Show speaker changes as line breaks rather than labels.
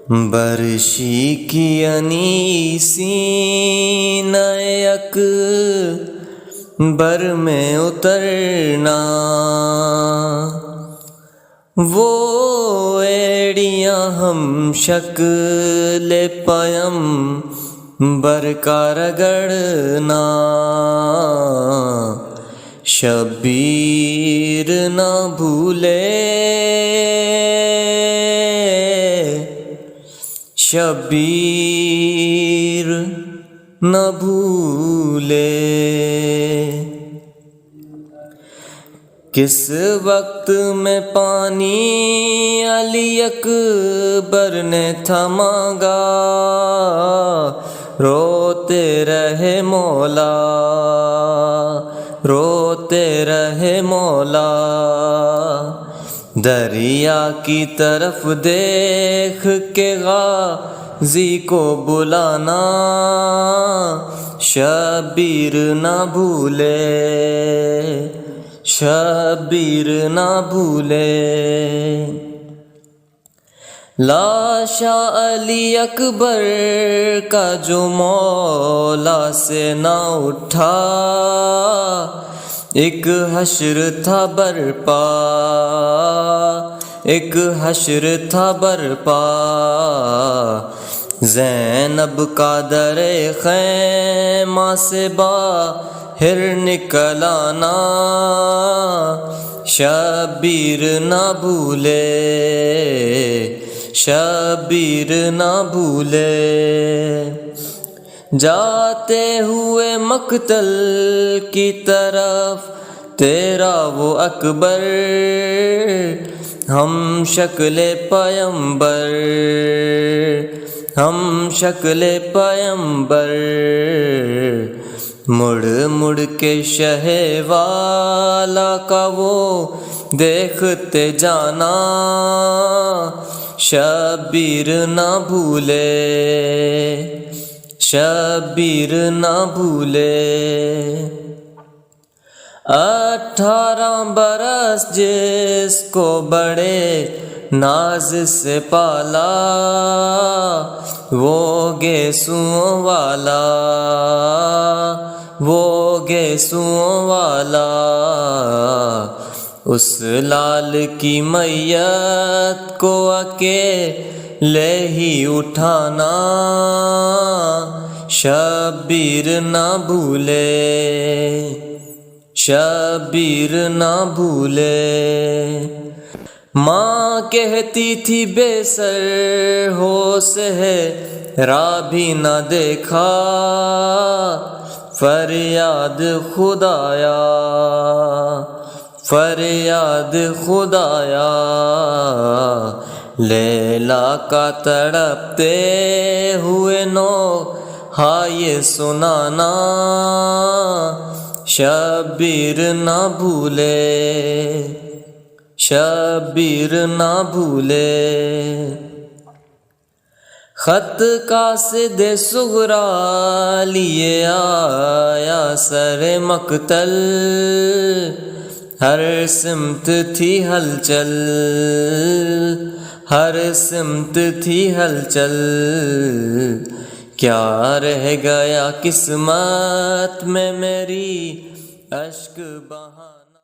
برشی کی انیسی نیک بر میں اترنا، وہ ایڑیاں ہم شکل پیم بر کا رگڑنا، شبیر نہ بھولے شبیر نہ بھولے۔ کس وقت میں پانی علی اکبر نے تھماگا، روتے رہے مولا روتے رہے مولا، دریا کی طرف دیکھ کے غازی کو بلانا، شبیر نہ بھولے شبیر نہ بھولے۔ لاشا علی اکبر کا جو مولا سے نہ اٹھا، ایک حشر تھا برپا ایک حشر تھا برپا، زینب کا در خیمہ سے باہر نکل آنا، شبیر نہ بھولے شبیر نہ بھولے۔ جاتے ہوئے مقتل کی طرف تیرا وہ اکبر، ہم شکل پیمبر ہم شکل پیمبر، مڑ مڑ کے شہ والا کا وہ دیکھتے جانا، شبیر نہ بھولے شبیر نہ بھولے۔ 18 برس جس کو بڑے ناز سے پالا، وہ گیسوں والا، اس لال کی میت کو اکیلے ہی اٹھانا، شبیر نہ بھولے شبیر نہ بھولے۔ ماں کہتی تھی بے سر ہو صحرا بھی نہ دیکھا، فریاد خدایا لیلا کا تڑپتے ہوئے نوحہ سنانا، شبیر نہ بھولے شبیر نہ بھولے۔ خط قاصد صغریٰ لیے آیا سر مقتل، ہر سمت تھی ہلچل کیا رہ گیا قسمت میں میری اشک بہانا۔